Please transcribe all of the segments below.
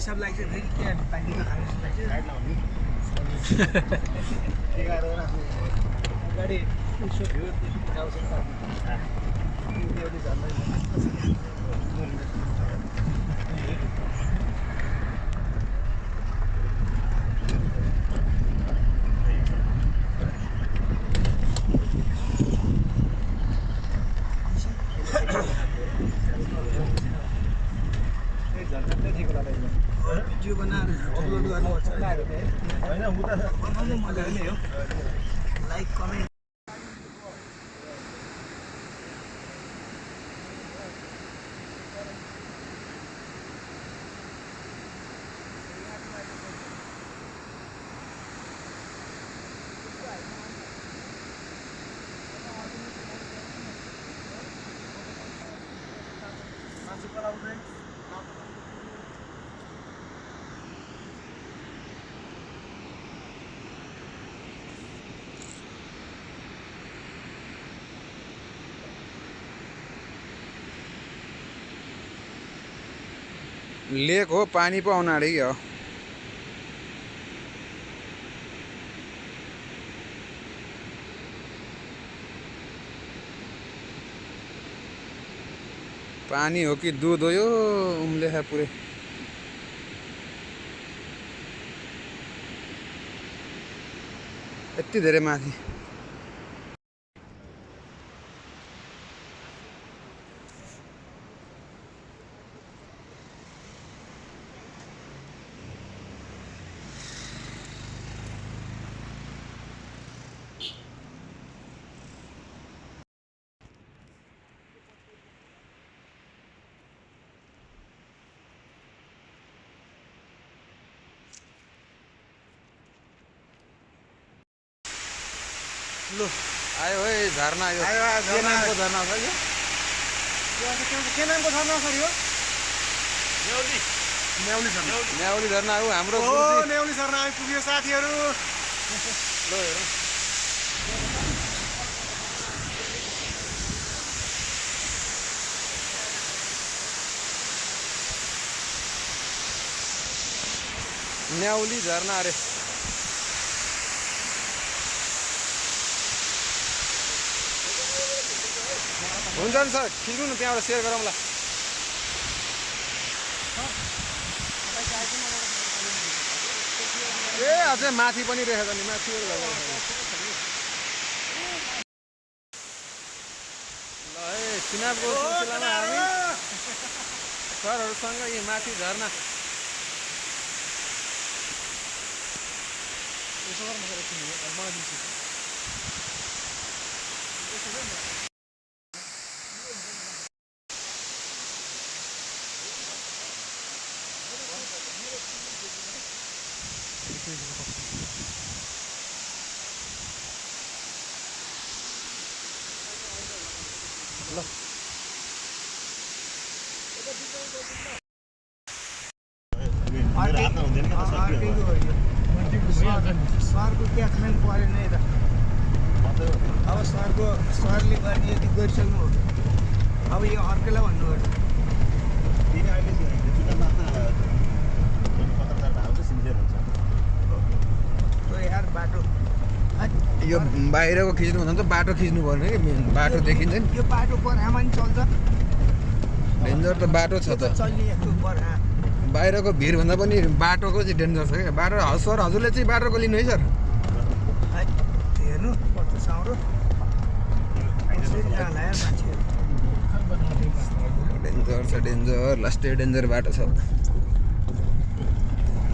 हिसाब लाग्छ फेरि के बाँकी त खानु लाग्छ गाडी उसो थियो आउँछ भिडियो बनाएर अपलोड गर्नुपर्छ होइन बनाउनु मजा नै हो लाइक कमेन्ट लेक हो पानी पो आउन आँटेको हो पानी हो कि दुध हो यो उम्लेखा पुरै यति धेरै माथि लो आयो है झरना यो के नामको झरना छ यो के नामको झरना छ यो न्याउली झरना हो हाम्रो नेउली झरना आइपुग्यो साथीहरू लो हेरौँ न्याउली झरना अरे हुन्छ नि सर खिच्नु न त्यहाँबाट सेयर गरौँला ए अझै माथि पनि रहेछ नि माथि ल है चुनावको सिलसिलामा हामी सरहरूसँग यी माथि झर्ना सरको क्याचमेन्ट परेन है त अब सरले गर्ने यति गरिसक्नु हो अब यो अर्कैलाई भन्नुपर्छ यार बाटो यो बाहिरको खिच्नु भन्दा त बाटो खिच्नु पर्ने कि मेन बाटो देखिन्छ नि यो बाटो परामा नि चल्छ डेन्जर त बाटो छ त चलिएको परा बाहिरको भिडभन्दा पनि बाटोको चाहिँ डेन्जर छ क्या बाटो सर हजुरले चाहिँ बाटोको लिनु है सर हेर्नु कस्तो साउरो डेन्जर छ डेन्जर लास्टै डेन्जर बाटो छ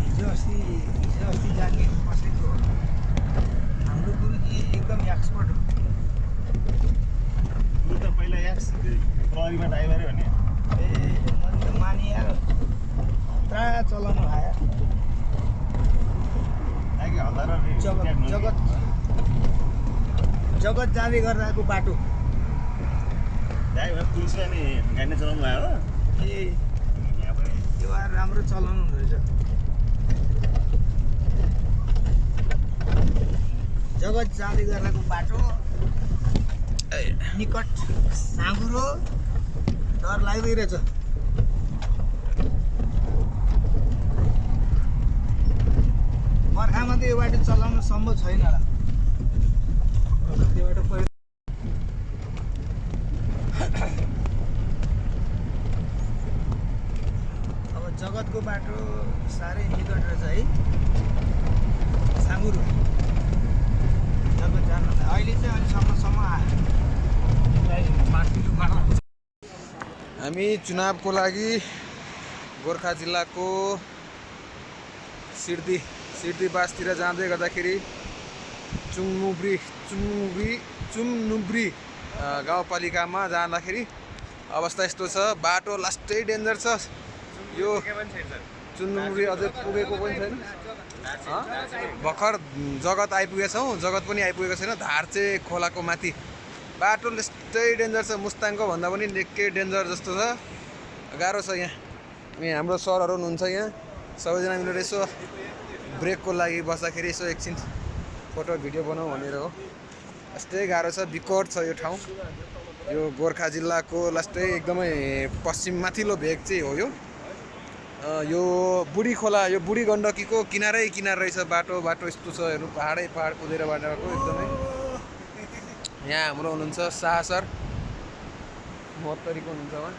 हिजो अस्ति जाने कसैको हाम्रो गुरुजी एकदम एक्सपर्ट हो पहिला प्रहरीमा ड्राइभरै हो नि ए मैले त माने यार प्राय चलाउनु आयो जगत जाँदै गरेको बाटो पुलिसले नि गाडी चलाउनु भयो ए यो राम्रो चलाउनु हुँदो रहेछ जगत जाँदै गरेको बाटो निकट साँगुरो डर लाग्दै रहेछ बर्खामा त यो बाटो चलाउन सम्भव छैन होला त्यो बाटो अब जगतको बाटो साह्रै निकट रहेछ है साँगुरो जगत जान अहिले चाहिँ अहिलेसम्म आयो हामी चुनावको लागि गोर्खा जिल्लाको सिर्दी बासतिर जाँदै गर्दाखेरि चुम्नुब्री गाउँपालिकामा जाँदाखेरि अवस्था यस्तो छ बाटो लास्टै डेन्जर छ यो चुम्नुब्री अझै पुगेको पनि छैन भर्खर जगत आइपुगेछौँ जगत पनि आइपुगेको छैन धार चाहिँ खोलाको माथि बाटो यस्तै डेन्जर छ मुस्ताङको भन्दा पनि निकै डेन्जर जस्तो छ गाह्रो छ यहाँ अनि हाम्रो सरहरू हुनुहुन्छ यहाँ सबैजना मिलेर यसो ब्रेकको लागि बस्दाखेरि यसो एकछिन फोटो भिडियो बनाऊ भनेर हो यस्तै गाह्रो छ बिकट छ यो ठाउँ यो गोर्खा जिल्लाको लास्टै एकदमै पश्चिम माथिल्लो भेग चाहिँ हो यो बुढी खोला यो बुढी गण्डकीको किनारै रहेछ बाटो यस्तो छ हेर्नु पहाड कुदेर बाटोको एकदमै यहाँ हाम्रो हुनुहुन्छ शाह सर मोहत्तरीको हुनुहुन्छ उहाँ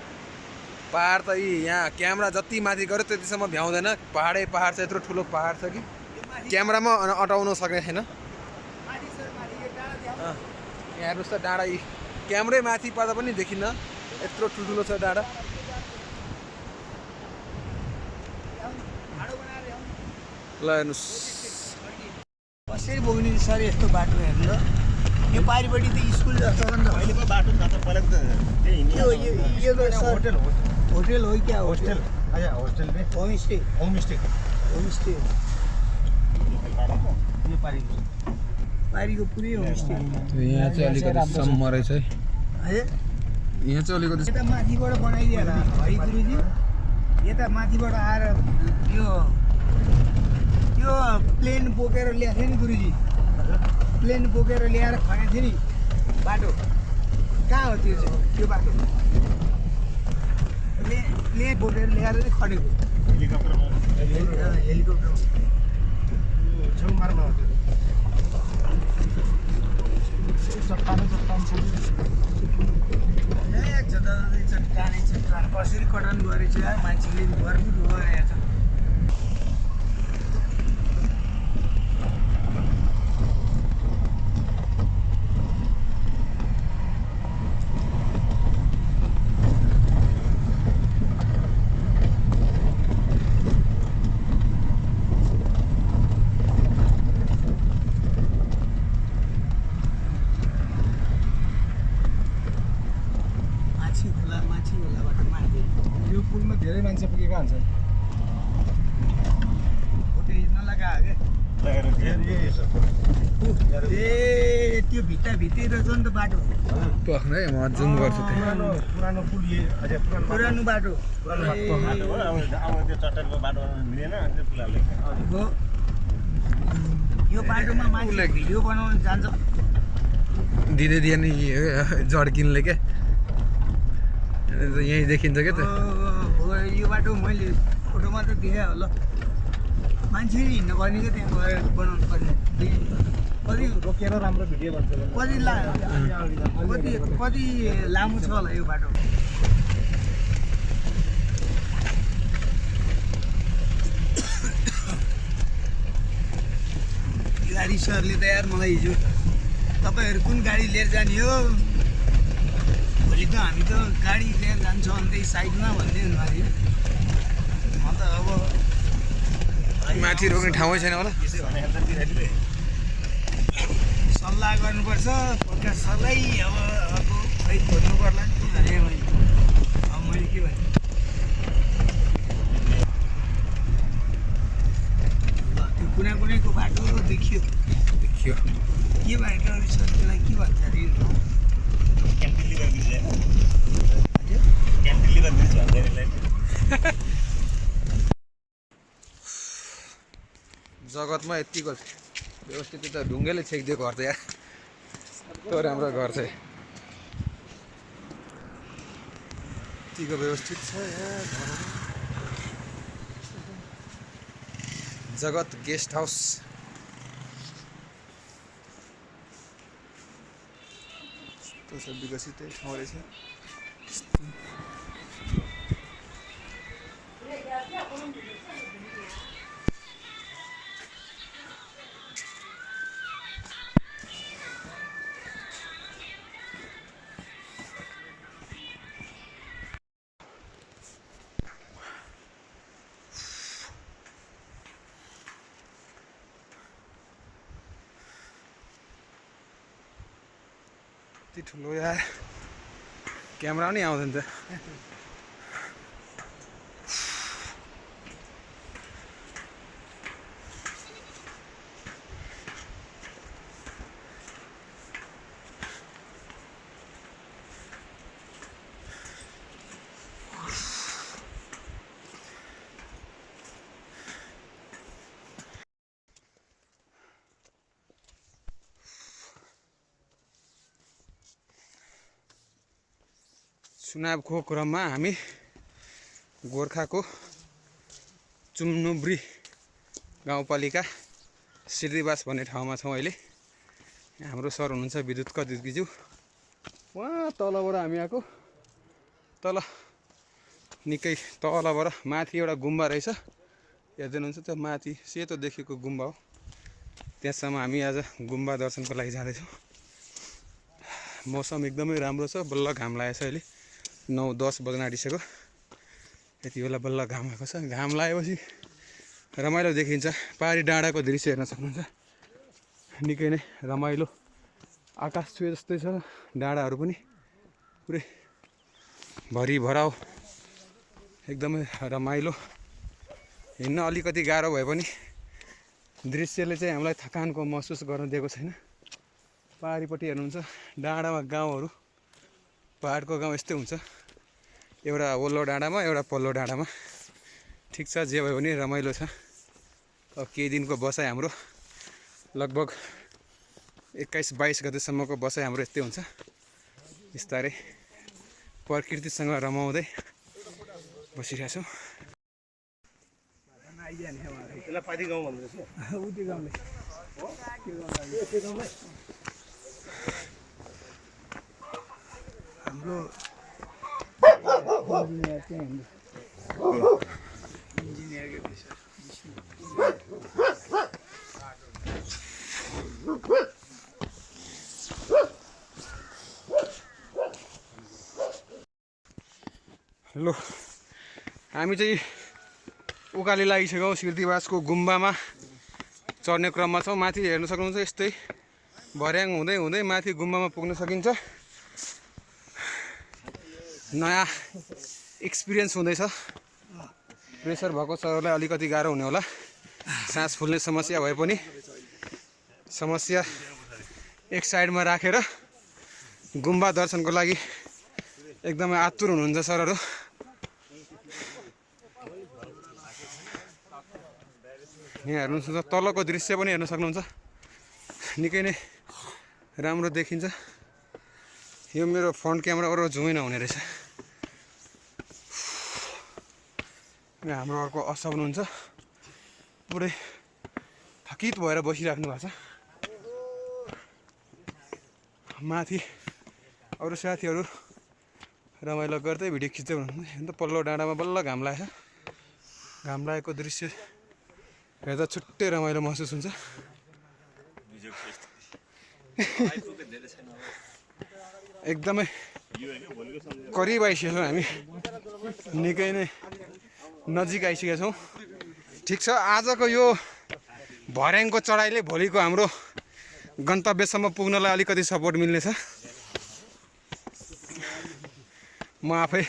पहाड त यहाँ क्यामेरा जति माथि गऱ्यो त्यतिसम्म भ्याउँदैन पहाड छ यत्रो ठुलो पहाड छ कि क्यामेरामा अटाउन सक्ने छैन यहाँ हेर्नुहोस् त डाँडा क्यामेरै माथि पार्दा पनि देखिन्न यत्रो ठुल्ठुलो छ डाँडा ल हेर्नुहोस् कसरी बोक्ने सर यस्तो बाटो हेर्नु ल यो पारिपट्टि त स्कुल जस्तो हो नि त अहिले पो बाटो जाँदा पहिला त त्यही यो त सर होटल हो क्या होस्टेल अच्छा होस्टेल में होमस्टे यो पारीको पुरै होमस्टे यहाँ चाहिँ अलिकति सम्म रहेछ है है यहाँ चाहिँ अलिकति यता माथिबाट बनाइदिएर है गुरुजी यता माथिबाट आएर यो प्लेन बोकेर ल्याएको थियो नि गुरुजी प्लेन बोकेर ल्याएर खनेको थियो नि बाटो कहाँ हो त्यो चाहिँ त्यो बाटो प्लेन बोकेर ल्याएर चाहिँ खनेको हेलिकप्टरमा छेउमारमा हो त्यो चट्टान चट्टान कसरी कटन गरेछ मान्छेले गर्नु गइरहेछ यो पुलमा धेरै मान्छे पुगेका हुन्छन् फोटो खिच्न लगायो त्यो भित्ती रहेछ नि त बाटो पख्न है म जुम गर्छु पुरानो पुल पुरानो बाटो अब त्यो चट्टानको बाटो मिलेन अनि त्यो पुल हाल्यो हो यो बाटोमा मान्छे भिडियो बनाउन जान्छ दिँदै नि जड्किनले क्या यहीँ देखिन्छ क्या त यो बाटो मैले फोटोमा त देखाएँ होला मान्छे हिँड्नु पर्ने क्या त्यहाँ गएर बनाउनु पर्ने कति रोकेर राम्रो भिडियो बन्छ कति लामो छ होला यो बाटो गाडी सरले त यार मलाई हिजो तपाईँहरू कुन गाडी लिएर जाने हो भोलि त हामी त गाडी लिएर जान्छौँ अन्त साइडमा भन्दै हुनुभयो म त अब माथि रोक्ने ठाउँै छैन होला सल्लाह गर्नुपर्छ प्रकाश सरलाई अब खै खोज्नु पर्ला नि भने मैले अब मैले के भने त्यो कुनैको बाटो देखियो देखियो के बाटो रहेछ त्यसलाई के भन्छ अरे जगतमा यतिको व्यवस्थित त ढुङ्गेले छेकिदियो घर त यार यस्तो राम्रो घर चाहिँ यतिको व्यवस्थित छ यार जगत गेस्ट हाउस। यस्तो छ विकसित ठाउँ रहेछ। यति ठुलो यार क्यामेरा नि आउँदैन त। चुनावको क्रममा हामी गोर्खाको चुम्नुब्री गाउँपालिका सिद्धिबास भन्ने ठाउँमा छौँ अहिले। हाम्रो सर हुनुहुन्छ विद्युत कतिज्यू, उहाँ तलबाट हामी आएको। तल निकै तलबाट माथि एउटा गुम्बा रहेछ, हेर्दै हुनुहुन्छ त्यो माथि सेतो देखेको गुम्बा हो। त्यहाँसम्म हामी आज गुम्बा दर्शनको लागि जाँदैछौँ। मौसम एकदमै राम्रो छ, बल्ल घाम लागेको छ। अहिले 9-10 बज्न आँटिसक्यो। यति बेला बल्ल घाम आएको छ। घाम लागेपछि रमाइलो देखिन्छ। पहाडी डाँडाको दृश्य हेर्न सक्नुहुन्छ, निकै नै रमाइलो। आकाश छुए जस्तै छ डाँडाहरू पनि, पुरै भरिभराउ एकदमै रमाइलो। हिँड्न अलिकति गाह्रो भए पनि दृश्यले चाहिँ हामीलाई थकानको महसुस गर्न दिएको छैन। पहाडीपट्टि हेर्नुहुन्छ डाँडामा गाउँहरू, पहाडको गाउँ यस्तै हुन्छ, एउटा ओल्लो डाँडामा एउटा पल्लो डाँडामा। ठिक छ, जे भयो भने रमाइलो छ। अब केही दिनको बसाइ हाम्रो लगभग 21-22 गतेसम्मको बसाइ हाम्रो यस्तै हुन्छ। बिस्तारै प्रकृतिसँग रमाउँदै बसिरहेको छौँ। त्यसलाई पाती गाउँ भन्दैछ। हाम्रो इन्जिनियर चाहिँ इन्जिनियरको विषय ल हामी चाहिँ उकाली लागिसक्यौँ। सिद्धिबासको गुम्बामा चढ्ने क्रममा छौँ। माथि हेर्न सक्नुहुन्छ, यस्तै भर्याङ हुँदै हुँदै माथि गुम्बामा पुग्न सकिन्छ। नयाँ एक्सपिरियन्स हुँदैछ। प्रेसर भएको सरहरूलाई अलिकति गाह्रो हुने होला। सास फुल्ने समस्या भए पनि समस्या एक साइडमा राखेर गुम्बा दर्शनको लागि एकदमै आतुर हुनुहुन्छ सरहरू। यहाँ हेर्नुहुन्छ, तलको दृश्य पनि हेर्न सक्नुहुन्छ, निकै नै राम्रो देखिन्छ। यो मेरो फ्रन्ट क्यामेराबाट जुमै नहुने रहेछ। यहाँ हाम्रो अर्को असब हुनुहुन्छ, पुरै थकित भएर बसिराख्नु भएको छ। माथि अरू साथीहरू रमाइलो गर्दै भिडियो खिच्दै हुनुहुन्छ। अन्त पल्लो डाँडामा बल्ल घाम लागेको छ। घाम लागेको दृश्य हेर्दा छुट्टै रमाइलो महसुस हुन्छ। एकदमै करिब आइसकेको छौँ हामी, निकै नै नजिक आइसकेका छौँ। ठिक छ, आजको यो भर्याङको चढाइले भोलिको हाम्रो गन्तव्यसम्म पुग्नलाई अलिकति सपोर्ट मिल्नेछ। म आफै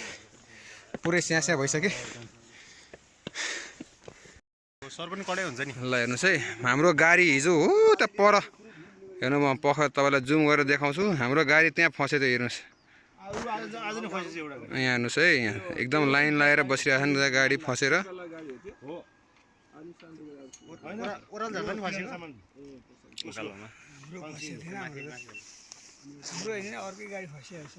पुरै स्यास्या भइसकेँ। सर पनि कडै हुन्छ नि। ल हेर्नुहोस् है, हाम्रो गाडी हिजो हो त पर हेर्नु, म तपाईँलाई जुम गरेर देखाउँछु। हाम्रो गाडी त्यहाँ फसेछ, हेर्नुहोस्। यहाँ हेर्नुहोस् है, यहाँ एकदम लाइन लगाएर बसिरहेको छ नि त गाडी फसेर। हाम्रो होइन, अर्कै गाडी फसिहाल्छ।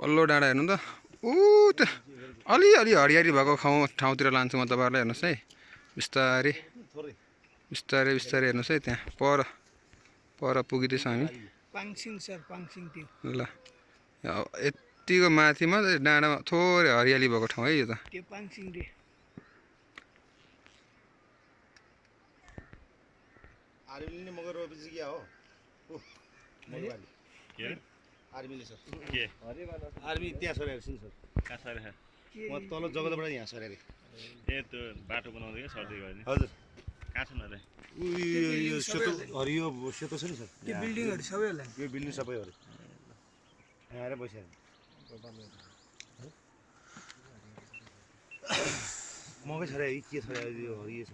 पल्लो डाँडा हेर्नु त ऊ त्यो अलिअलि हरियाली भएको ठाउँतिर लान्छु म तपाईँहरूलाई हेर्नुहोस् है बिस्तारै बिस्तारै बिस्तारै हेर्नुहोस् है त्यहाँ पर पुगिँदैछ हामी पाङसिङ सर पाङसिङ त्यो ल यतिको माथिमा डाँडामा थोरै हरियाली भएको ठाउँ है यो त त्यो पाङसिङ रे आर्मीले मगर रोपेपछि क्या हो आर्मीले सर के आर्मी त्यहाँ सरेर एकछिन सर कहाँ सर म तल जगतबाट यहाँ सरेर ए त्यो बाटो बनाउँदै क्या सर्दै गयो नि हजुर कहाँ छन् अरे यो सेतो हरियो सेतो छ नि सर त्यो बिल्डिङहरू सबै होला यो बिल्डिङ सबैहरू यहाँ आएर बसिहाल्नु मकै छ रे के छ रे यो हरियो छ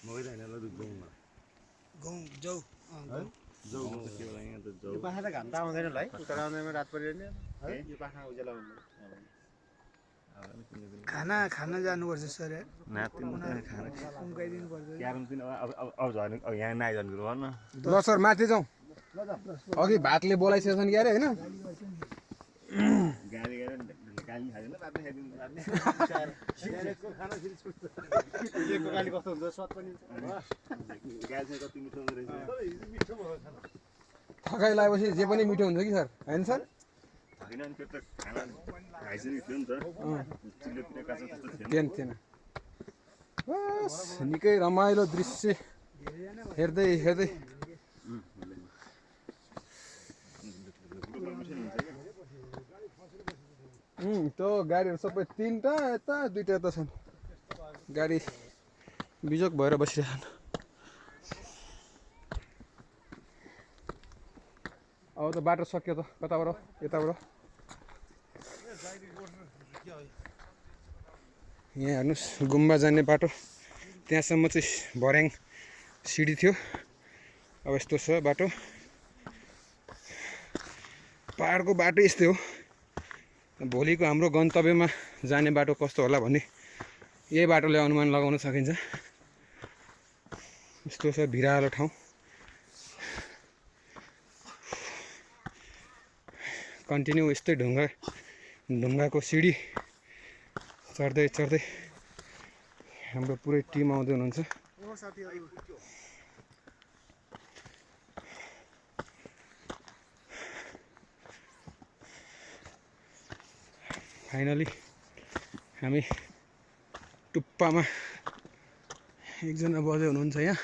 मकै त होइन ल गहुँमा गहुँ जौ जौ यो पाखा त घाम त आउँदैन ल है उत्तर आउँदैन रात पऱ्यो नि यो पाखा उज्यालो आउँदैन खाना जानुपर्छ सर उम्काइदिनु पर्छ क्यारम पनि अब झर्नु अब यहाँ नआइझन् कुरो भन ल सर माथि जाउँ अघि भातले बोलाइसकेको छ नि क्यारे होइन गाली गरेर गाली खाँदैन रातमा खाइदिनु गाली कस्तो हुन्छ स्वाद पनि गाली चाहिँ कति मिठो हुँदो रहेछ थकाइ लागेपछि जे पनि मिठो हुन्छ कि सर होइन सर होइन अनि त्यो त खाना खाइसकेको थियो नि त चिल्लोतिर काँचो त्यस्तो थिएन थिएन बस निकै रमाइलो दृश्य हेर्दै हेर्दै त्यो गाडीहरू सबै 3टा यता 2टा यता छन् गाडी बिजोक भएर बसिरहेछन् अब त बाटो सक्यो त कताबाट यताबाट यहाँ हेर्नुहोस् गुम्बा जाने बाटो त्यहाँसम्म चाहिँ भर्याङ सिडी थियो अब यस्तो छ बाटो पहाडको बाटो यस्तै हो भोलिको हाम्रो गन्तव्यमा जाने बाटो कस्तो होला भन्ने यही बाटोले अनुमान लगाउन सकिन्छ यस्तो छ भिरालो ठाउँ कन्टिन्यू यस्तै ढुङ्गाको सिडी चढ्दै चढ्दै हाम्रो पुरै टिम आउँदै हुनुहुन्छ फाइनली हामी टुप्पामा एकजना बजे हुनुहुन्छ यहाँ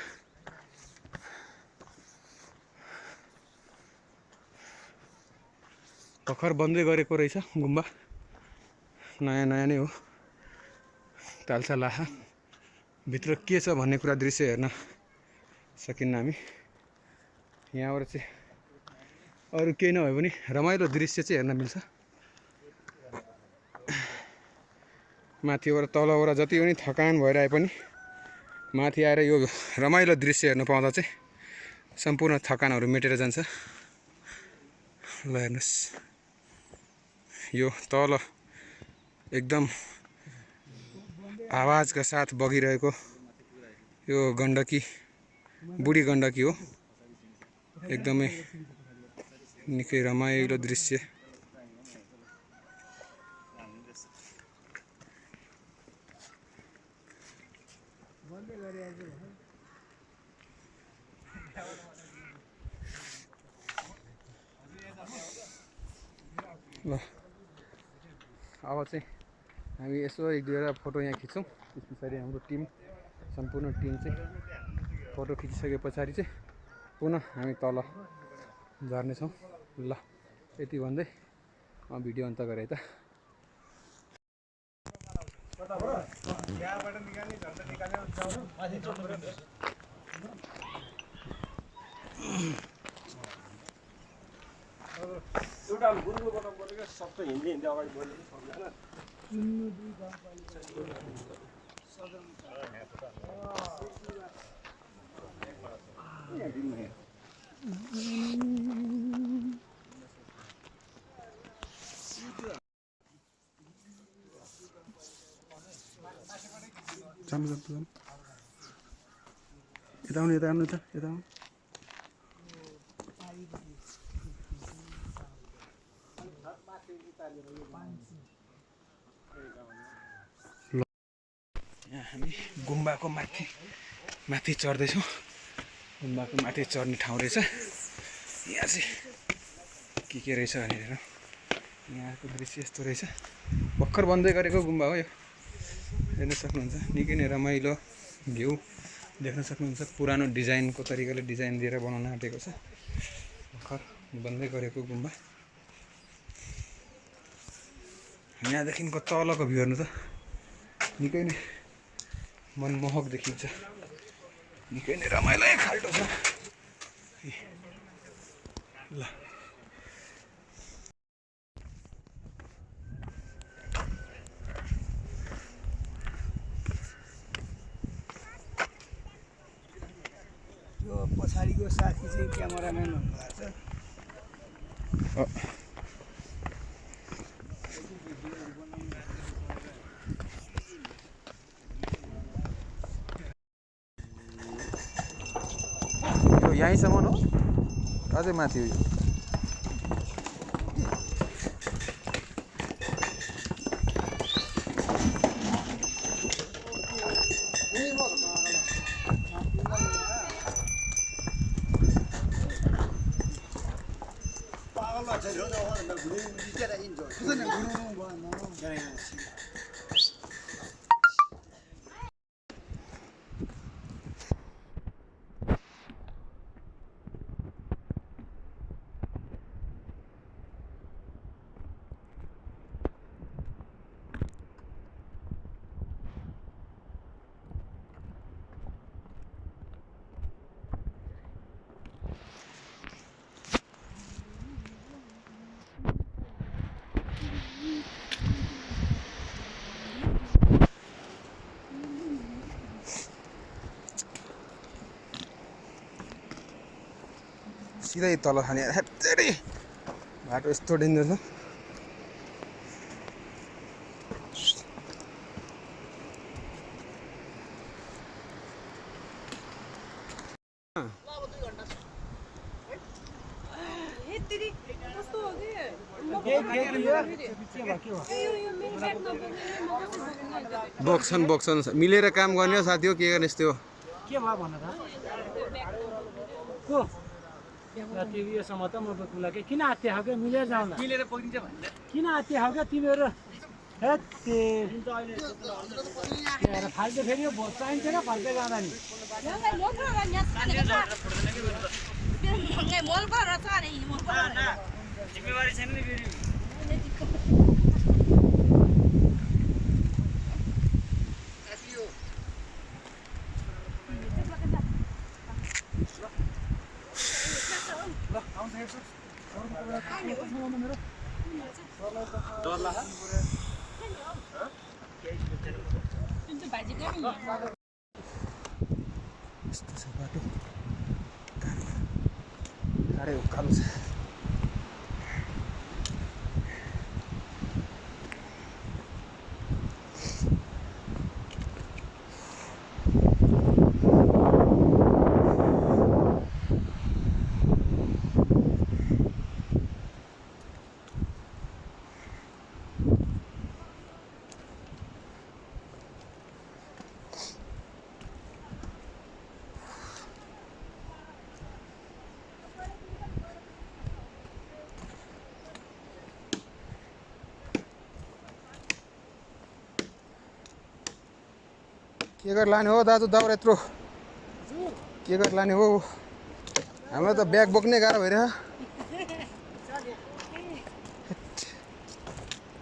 भर्खर बन्दै गरेको रहेछ गुम्बा नयाँ नयाँ नै हो तालसा लाहा भित्र के छ भन्ने कुरा दृश्य हेर्न सकिन्न हामी यहाँबाट चाहिँ अरू केही नभए पनि रमाइलो दृश्य चाहिँ हेर्न मिल्छ माथिबाट तलबाट जति पनि थकान भइरहे पनि माथि आएर यो रमाइलो दृश्य हेर्न पाउँदा चाहिँ सम्पूर्ण थकानहरू मेटेर जान्छ ल हेर्नुहोस् यो तल एकदम आवाजका साथ बगिरहेको यो गण्डकी बुढी गण्डकी हो एकदमै निकै रमाइलो दृश्य ल अब चाहिँ हामी यसो 1-2 फोटो यहाँ खिच्छौँ त्यस पछाडि हाम्रो टिम सम्पूर्ण टिम चाहिँ फोटो खिचिसके पछाडि चाहिँ पुनः हामी तल झर्नेछौँ ल यति भन्दै म भिडियो अन्त गरेँ त एउटा गुरुको बनाउनु पऱ्यो सबै हिँड्दै अगाडि बढ्नु सक्दैन यता आउनु यता आउनु त यता आउनु यहाँ हामी गुम्बाको माथि चढ्दैछौँ। गुम्बाको माथि चढ्ने ठाउँ रहेछ। यहाँ चाहिँ के रहेछ भनेर यहाँको दृश्य यस्तो रहेछ। भर्खर बन्दै गरेको गुम्बा हो यो, हेर्न सक्नुहुन्छ। निकै नै रमाइलो भ्यू देख्न सक्नुहुन्छ। पुरानो डिजाइनको तरिकाले डिजाइन दिएर बनाउन आँटेको छ। भर्खर बन्दै गरेको गुम्बा। यहाँदेखिको तलको भ्यू हेर्नु त निकै नै मनमोहक देखिन्छ। निकै नै रमाइलो खाल्टो छ। ल यो पछाडिको साथी चाहिँ क्यामेराम्यान हुनुभएको छ। यो यहीँसम्म हो, अझै माथि हो यो। सिधै तल खाने हेरी बाटो यस्तो डेन्जर छ। बक्छन् मिलेर काम गर्ने हो साथी हो। के गर्ने यस्तो हो? के भयो भन त को टिभीसम्म त म बोक्नुला के किन आत्ते खाऊ क्या मिलेर जाउँला मिलेर पक्रिन्छ भन्ने किन आत्ते खाऊ क्या तिमीहरू फाल्टो फेरि यो भोट चाहिन्छ र फर्कै जाँदा नि जिम्मेवारी छैन नि फेरि यस्तो छ बाटो, गाह्रै उकालो छ। के गरेर लाने हो दाजु दाउरा यत्रो? के गरेर लाने हो? हामीलाई त ब्याग बोक्नै गाह्रो भइरहेछ।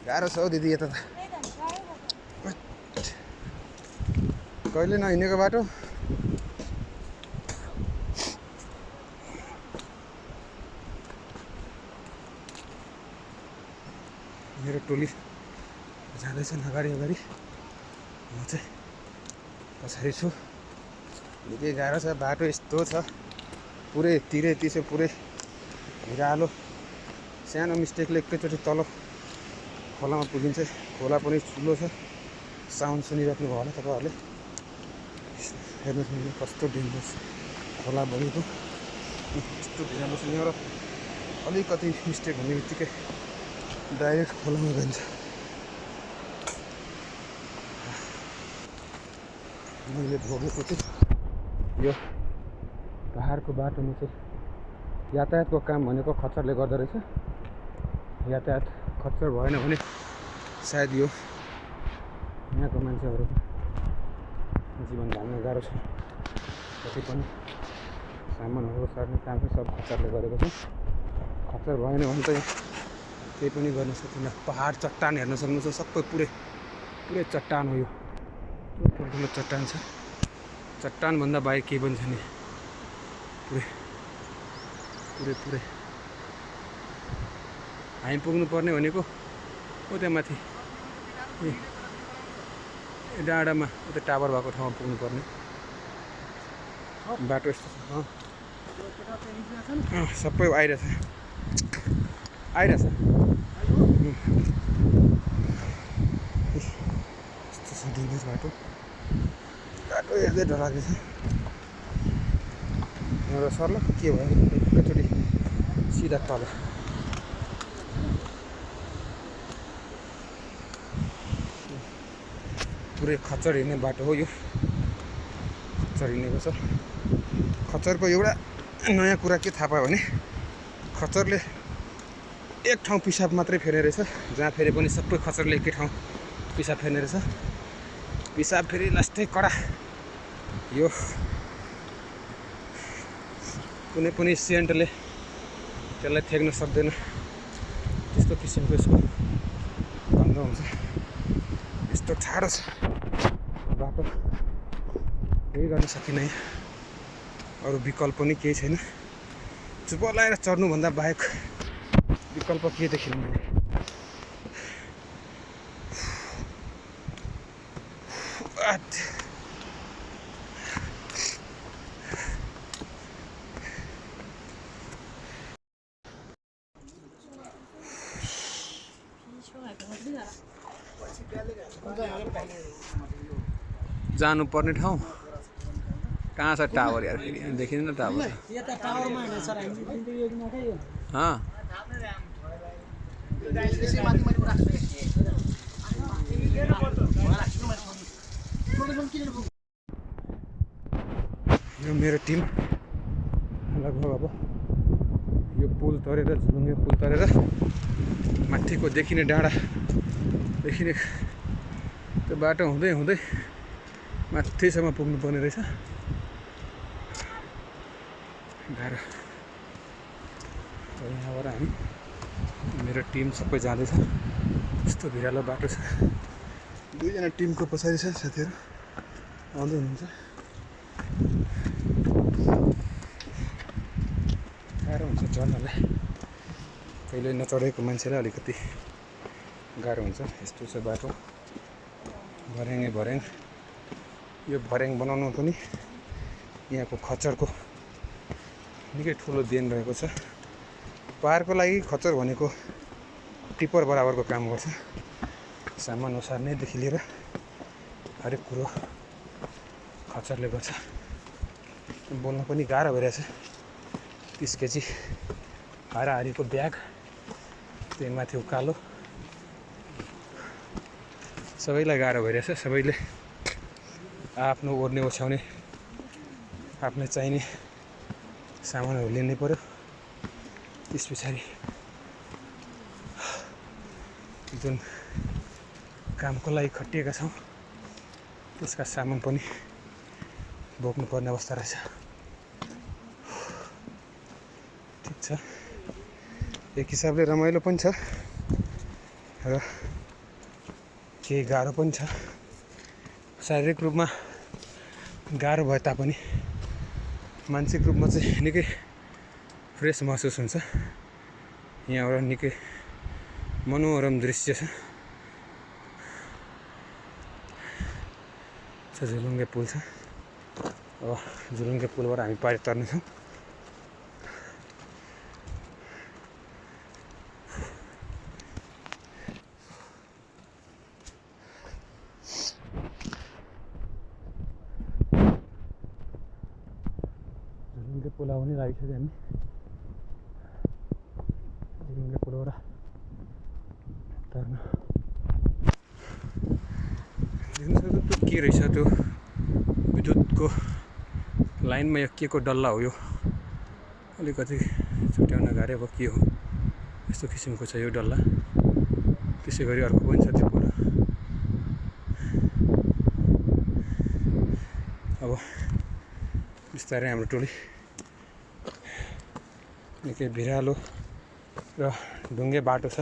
गाह्रो छ हौ दिदी यता त। कहिले नहिँडेको बाटो। मेरो टोली जाँदैछन् अगाडि अगाडि, म चाहिँ पछाडि छु। निकै गाह्रो छ बाटो, यस्तो छ पुरै तिरै तिसो पुरै भिरालो। सानो मिस्टेकले एकैचोटि तल खोलामा पुगिन्छ। खोला पनि ठुलो छ, साउन्ड सुनिराख्नु भयो होला तपाईँहरूले। हेर्नुहोस् कस्तो डेन्जर छ खोला बगेको, यस्तो भिरालो छ। यहाँ अलिकति मिस्टेक हुने बित्तिकै डाइरेक्ट खोलामा गइन्छ। मैले भोगेको चाहिँ यो पहाडको बाटोमा चाहिँ यातायातको काम भनेको खच्चरले गर्दो रहेछ। यातायात खच्चर भएन भने सायद यो यहाँको मान्छेहरूको जीवन धान्न गाह्रो छ। जति पनि सामानहरू सर्ने काम चाहिँ सब खच्चरले गरेको छ। खच्चर भएन भने त केही पनि गर्न सकिन्न। पहाड चट्टान हेर्न सक्नुहुन्छ, सबै पुरै चट्टान हो। यो ठुलो चट्टान छ। चट्टानभन्दा बाहेक केही पनि छैन। पुरै हामी पुग्नु पर्ने भनेको उता माथि डाँडामा उता टावर भएको ठाउँमा पुग्नु पर्ने बाटो यस्तो छ। सबै आइरहेछ यस्तो छ डेन्जर बाटो हेर्दै डर लाग्दैछ। र सर्ल के भयो एकैचोटि सिधा तल। पुरै खच्चर हिँड्ने बाटो हो यो। खच्चर हिँडेको छ। खच्चरको एउटा नयाँ कुरा के थाहा पायो भने खच्चरले एक ठाउँ पिसाब मात्रै फेर्ने रहेछ। जहाँ फेरे पनि सबै खच्चरले एकै ठाउँ पिसाब फेर्ने रहेछ। पिसाब फेरि लास्टै कडा। यो कुनै पनि सेन्टले त्यसलाई थ्याक्न सक्दैन। त्यस्तो किसिमको यसको गन्ध हुन्छ। यस्तो ठाडो छ बाटो, केही गर्न सकिँदैन। अरू विकल्प पनि केही छैन। चुप लाएर चढ्नुभन्दा बाहेक विकल्प के देखिनु मैले। जानुपर्ने ठाउँ कहाँ छ टावर यार? फेरि देखिँदैन टावर। यो मेरो टिम लगभग अब यो पुल तरेर झुलुङ्गे पुल तरेर माथिको देखिने डाँडा देखिने त्यो बाटो हुँदै हुँदै माथिसम्म पुग्नुपर्ने रहेछ। गाह्रो। यहाँबाट हामी मेरो टिम सबै जाँदैछ। यस्तो भिरालो बाटो छ। दुईजना टिमको पछाडि छ साथीहरू आउँदै हुनुहुन्छ। गाह्रो हुन्छ चढ्नलाई। कहिले नचढेको मान्छेलाई अलिकति गाह्रो हुन्छ। यस्तो छ बाटो। भर्याङ। यो भर्याङ बनाउनु पनि यहाँको खच्चरको निकै ठुलो देन रहेको छ। पहाडको लागि खच्चर भनेको टिप्पर बराबरको काम गर्छ। सामान ओसार्नेदेखि लिएर हरेक कुरो खच्चरले गर्छ। बोल्न पनि गाह्रो भइरहेछ। 30 केजी हाराहारीको ब्याग, त्यही माथि उकालो, सबैलाई गाह्रो भइरहेछ। सबैले आफ्नो ओर्ने ओछ्याउने आफ्नै चाहिने सामानहरू लिनै पर्यो। त्यस पछाडि जुन कामको लागि खटिएका छौँ त्यसका सामान पनि बोक्नुपर्ने अवस्था रहेछ। ठिक छ, एक हिसाबले रमाइलो पनि छ र केही गाह्रो पनि छ। शारीरिक रूपमा गाह्रो भए तापनि मानसिक रूपमा चाहिँ निकै फ्रेस महसुस हुन्छ। यहाँबाट निकै मनोरम दृश्य छ। झुलुङ्गे पुल छ। अब झुलुङ्गे पुलबाट हामी पारि तर्नेछौँ। झुलुङ्गे पुल आउने लागिसक्यो हामी। झुलुङ्गे पुलबाट तर्न त्यो के रहेछ त्यो विद्युतको लाइनमा यो के को डल्ला हो यो अलिकति छुट्याउन गाह्रो अब के हो यस्तो किसिमको छ यो डल्ला त्यसै गरी अर्को पनि छ त्यो पर अब बिस्तारै हाम्रो टोली निकै भिरालो र ढुङ्गे बाटो छ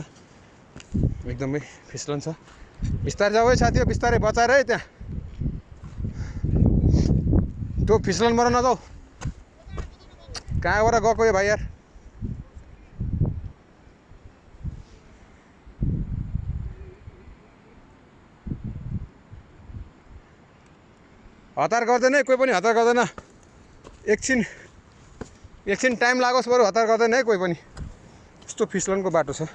एकदमै फिसलन छ बिस्तारै जाऊ है साथी बिस्तारै बचाएर है त्यहाँ त्यो फिसलनबाट नजाऊ कहाँबाट गएको यो भाइ यार हतार गर्दैन है कोही पनि हतार गर्दैन एकछिन टाइम लागोस् बरु हतार गर्दैन है कोही पनि यस्तो फिसलनको बाटो छ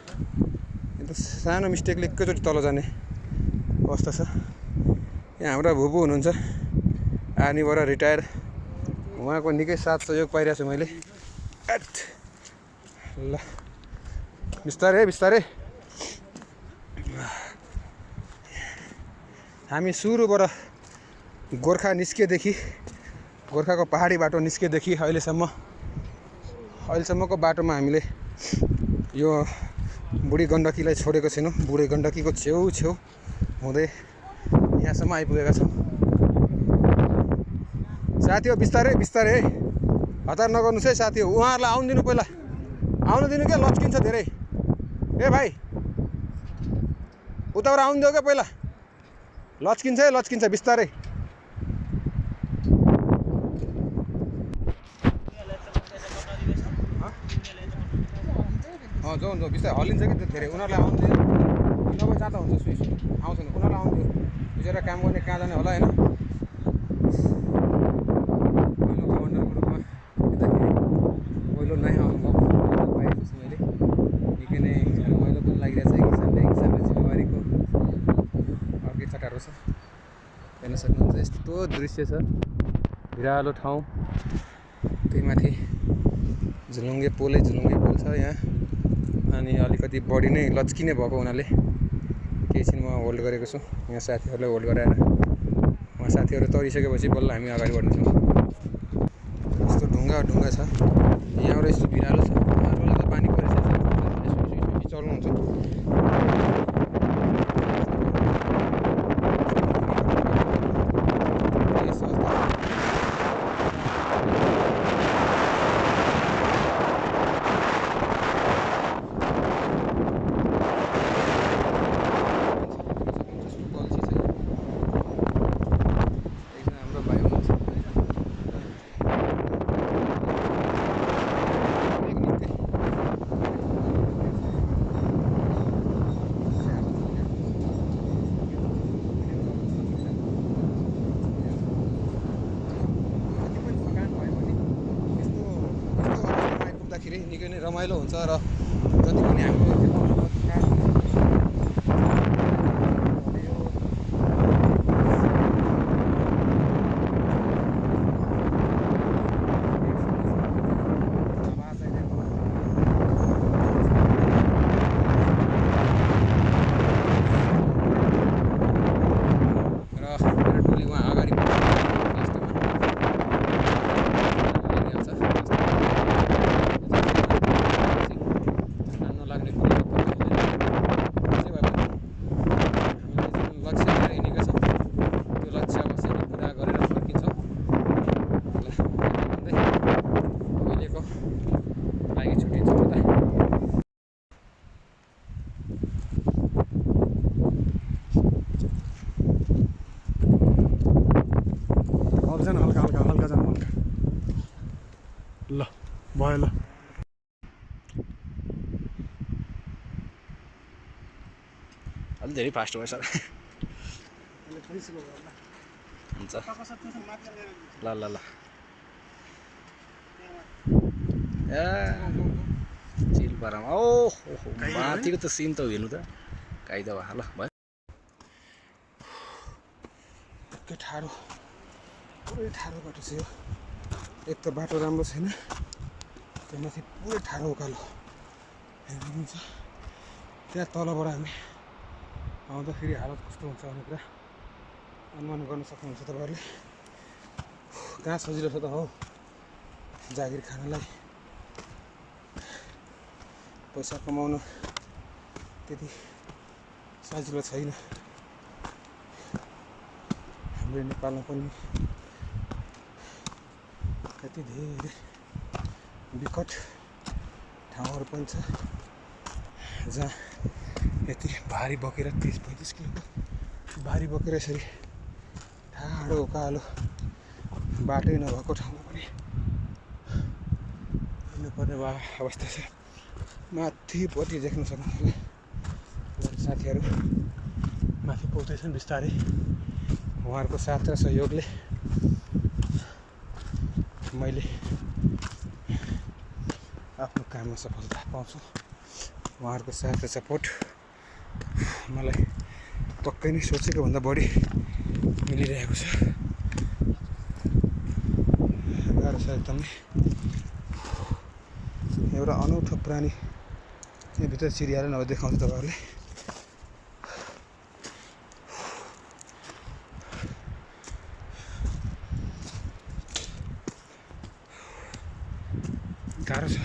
अन्त सानो मिस्टेकले एकैचोटि तल जाने अवस्था छ यहाँ हाम्रा भुपू हुनुहुन्छ आर्मीबाट रिटायर उहाँको निकै साथ सहयोग पाइरहेको छु मैले ल बिस्तारै बिस्तारै हामी सुरुबाट गोर्खाको पहाडी बाटो निस्केदेखि अहिलेसम्मको बाटोमा हामीले यो बुढी गण्डकीलाई छोडेको छैनौँ बुढी गण्डकीको छेउ हुँदै यहाँसम्म आइपुगेका छौँ साथी हो बिस्तारै बिस्तारै है हतार नगर्नुहोस् है साथी हो उहाँहरूलाई आउनु दिनु पहिला आउनु दिनु क्या लच्किन्छ धेरै ए भाइ उताबाट आउनु दियो क्या पहिला लच्किन्छ बिस्तारै जाउँ बिस्तारै हल्लिन्छ कि धेरै उनीहरूलाई आउनु दियो नभए जाँदा हुन्छ सुई आउँछन् उनीहरूलाई आउनु दियो बिचरा काम गर्ने कहाँ जाने होला होइन पहिलो कमान्डरको रूपमा पहिलो नै आउनुभयो पाएको छु मैले निकै नै रमाइलो पनि लागिरहेछ एक हिसाबले जिम्मेवारीको अर्कै चटारो छ हेर्न सक्नुहुन्छ यस्तो दृश्य छ भिरालो ठाउँ त्यही माथि झुलुङ्गे पोल छ यहाँ अनि अलिकति बढी नै लच्किने भएको हुनाले केही छिन म होल्ड गरेको छु यहाँ साथीहरूलाई होल्ड गराएर उहाँ साथीहरू तरिसकेपछि बल्ल हामी अगाडि बढ्नेछौँ यस्तो ढुङ्गा छ यहाँबाट यस्तो भिरालो छ उहाँहरूलाई त पानी परिसकेको छ चल्नुहुन्छ निकै नै रमाइलो हुन्छ र जति पनि हाम्रो हल्का जानु ल भयो ल अलि धेरै फास्ट भयो सर हुन्छ ल ल ल ए चिल पारामा ओहो माथिको त सिन त हेर्नु त काइदा भयो ल भयो के ठाडो पुरै ठाडो बाटो छ यो एक त बाटो राम्रो छैन त्यहाँ माथि पुरै ठाडो उकालो हेर्नुहुन्छ त्यहाँ तलबाट हामी आउँदाखेरि हालत कस्तो हुन्छ भन्ने कुरा अनुमान गर्न सक्नुहुन्छ तपाईँहरूले। कहाँ सजिलो छ त हौ जागिर खानलाई, पैसा कमाउन त्यति सजिलो छैन। हाम्रो नेपालमा पनि कति धेरै विकट ठाउँहरू पनि छ जहाँ यति भारी बोकेर 30-35 किलोको भारी बोकेर यसरी ठाडो उकालो बाटै नभएको ठाउँमा पनि हिँड्नुपर्ने अवस्था छ। माथिपट्टि देख्न सक्नुहुन्छ साथीहरू माथि पुग्दैछन् बिस्तारै। उहाँहरूको साथ र सहयोगले मैले आफ्नो काममा सफलता पाउँछु। उहाँहरूको साथ र सपोर्ट मलाई पक्कै नै सोचेको भन्दा बढी मिलिरहेको छ। गाह्रो छ एकदमै। एउटा अनौठो प्राणी यहाँभित्र चिरिहाल्यो नभए देखाउँछु तपाईँहरूले। गाह्रो छ।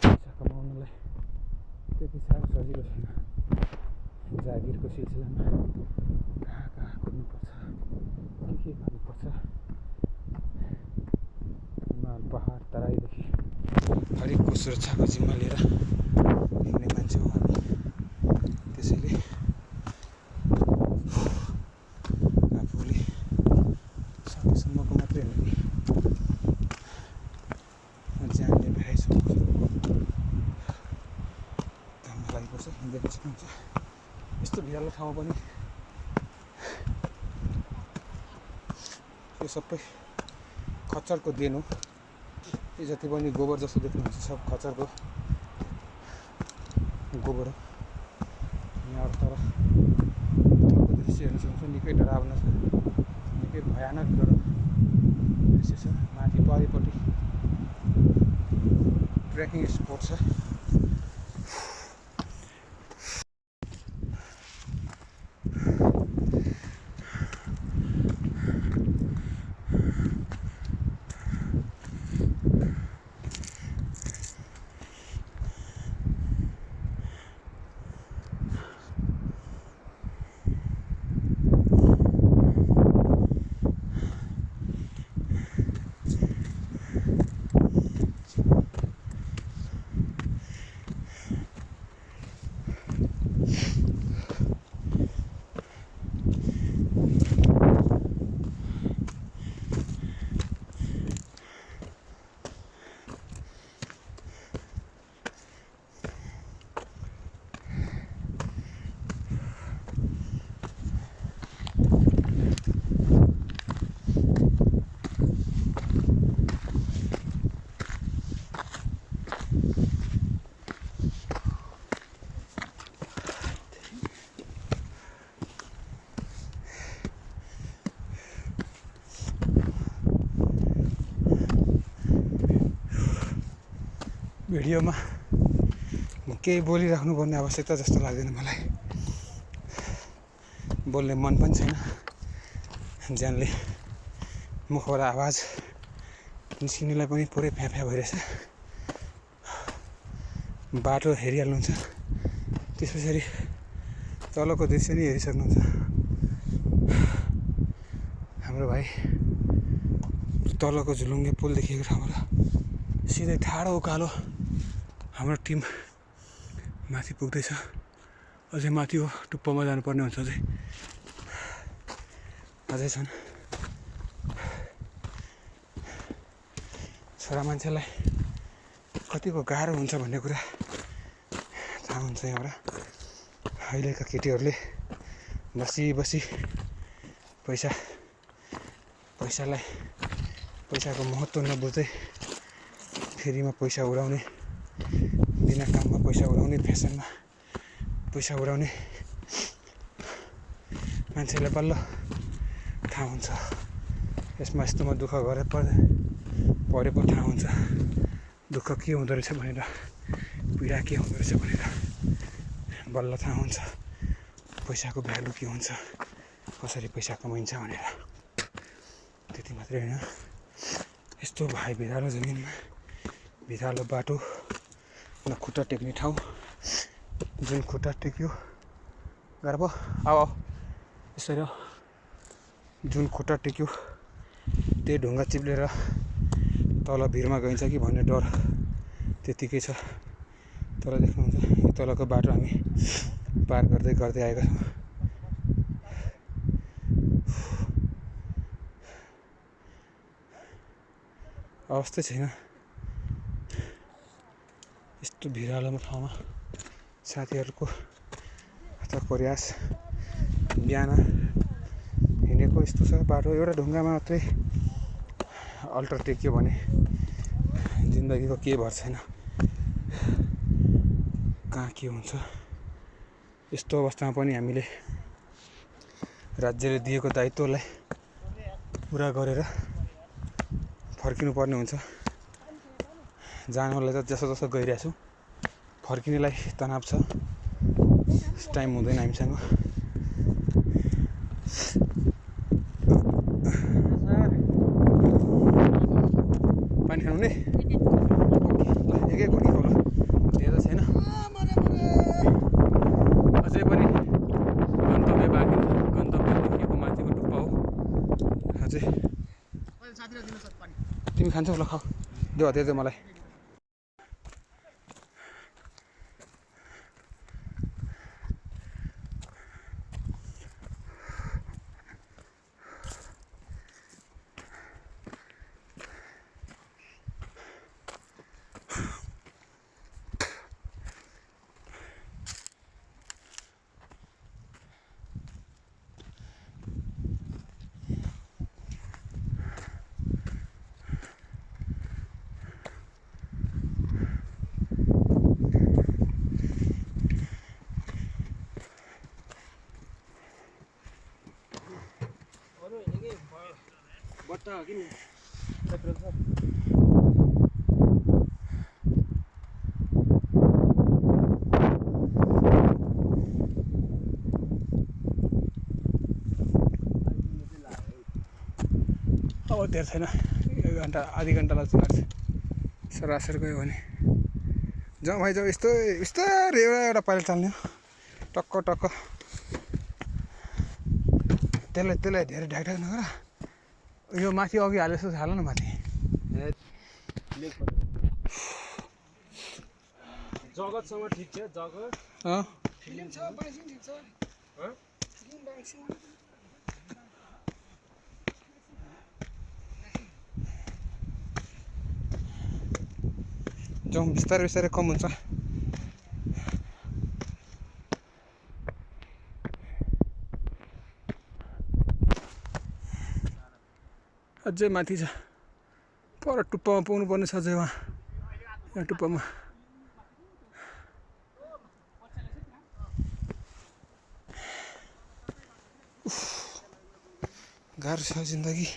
पैसा कमाउनलाई त्यति साह्रो सजिलो छैन। जागिरको सिलसिलामा कहाँ कहाँ कुद्नुपर्छ, के गर्नुपर्छ। हिमाल पहाड तराईदेखि हरेकको सुरक्षाको जिम्मा लिएर हिँड्ने मान्छे हो हामी। त्यसैले आफूले सकेसम्मको मात्रै हो नि ज्यानले भ्याइसम्मको काममा लागिपर्छ। देख्न सक्नुहुन्छ यस्तो भिरालो ठाउँमा पनि यो सबै खच्चडको देन हो। यो जति पनि गोबर जस्तो देख्नुहुन्छ सब खच्चडको गोबर हो। यहाँबाट तर तलको दृश्य हेर्न सक्नुहुन्छ निकै डरावना छ, निकै भयानक दृश्य छ। माथि परिपट्टि ट्रेकिङ स्पोट छ। भिडियोमा केही बोलिराख्नुपर्ने आवश्यकता जस्तो लाग्दैन मलाई। बोल्ने मन पनि छैन। ज्यानले मुखबाट आवाज निस्किनेलाई पनि पुरै फ्याफ्या भइरहेछ। बाटो हेरिहाल्नुहुन्छ, त्यस पछाडि तलको दृश्य नि हेरिसक्नुहुन्छ। हाम्रो भाइ तलको झुलुङ्गे पुल देखिएको ठाउँबाट सिधै ठाडो उकालो हाम्रो टिम माथि पुग्दैछ। अझै माथि हो, टुप्पोमा जानुपर्ने हुन्छ। अझै छन्। छोरा मान्छेलाई कतिको गाह्रो हुन्छ भन्ने कुरा थाहा हुन्छ यहाँबाट। अहिलेका केटीहरूले बसी पैसाको महत्त्व नबुझ्दै फेरिमा पैसा उडाउने, बिना काममा पैसा उडाउने, फेसनमा पैसा उडाउने मान्छेलाई बल्ल थाहा हुन्छ यसमा यस्तोमा दुःख गरेर परेको थाहा हुन्छ। दुःख के हुँदो रहेछ भनेर, पीडा के हुँदो रहेछ भनेर बल्ल थाहा हुन्छ पैसाको भ्यालु के हुन्छ, कसरी पैसा कमाइन्छ भनेर। त्यति मात्रै होइन, यस्तो भाइ भिरालो जमिनमा भिरालो बाटो न खुट्टा टेक्ने ठाउँ, जुन खुट्टा टेक्यो गर्भ आऊ यसरी जुन खुट्टा टेक्यो त्यही ढुङ्गा चिप्लेर तल भिरमा गइन्छ कि भन्ने डर त्यतिकै छ। तर देख्नुहुन्छ यो तलको बाटो हामी पार गर्दै गर्दै आएका छौँ। अवस्थै छैन यस्तो भिरालोमा ठाउँमा साथीहरूको अथवा प्रयास बिहान हिँडेको यस्तो छ बाटो। एउटा ढुङ्गामा मात्रै अल्टर टेक्यो भने जिन्दगीको केही भर छैन, कहाँ के हुन्छ। यस्तो अवस्थामा पनि हामीले राज्यले दिएको दायित्वलाई पुरा गरेर फर्किनु पर्ने हुन्छ। जानलाई त जसो जसो गइरहेको छु, फर्किनेलाई तनाव छ, टाइम हुँदैन हामीसँग। पानी खानु नि ल एकै घुटी खोलो दिएको छैन। अझै पनि गन्तव्य बाँकी छ, गन्तव्य लेखेको माथिको टुप्पा हो अझै। तिमी खान्छौ ल खाऊ, देऊ हतियार देऊ मलाई। बट्टा हो कि नि अब धेरै छैन, 1 घन्टा आधी घन्टा लाग्छ सरासर गयो भने। जाउँ भाइ जाउँ, यस्तो बिस्तारै एउटा पाइला चाल्ने हो, टक्क टक्क। त्यसलाई धेरै ढाकढाक नगर, यो माथि अघि हाले जस्तो हाल न माथि। जगतसँग ठिक छ, जगत फिल्म छ, बाइसिङ ठिक छ। जाउँ बिस्तारै बिस्तारै कम हुन्छ। अझै माथि छ, पर टुप्पामा पुग्नु पर्ने छ अझै वहाँ, यहाँ टुप्पामा। गाह्रो छ जिन्दगी।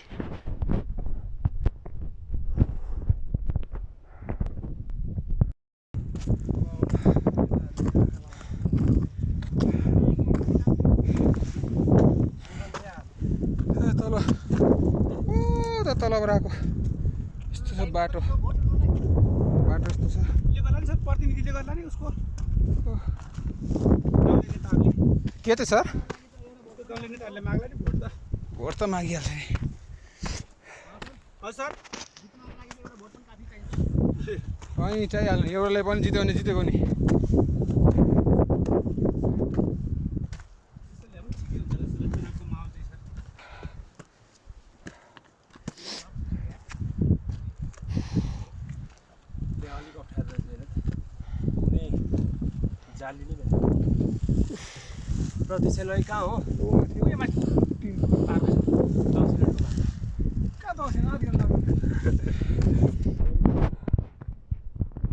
तलबाट आएको यस्तो छ बाटो यस्तो छ। प्रतिनिधिले गर्दा नि उसको के त सर दलले नेताहरूले माग्ला नि भोट त मागिहाल्छ नि सर। अनि चाहिहाल्ने, एउटालाई पनि जित्यो भने जितेको नि। प्रदेशलाई कहाँ हो?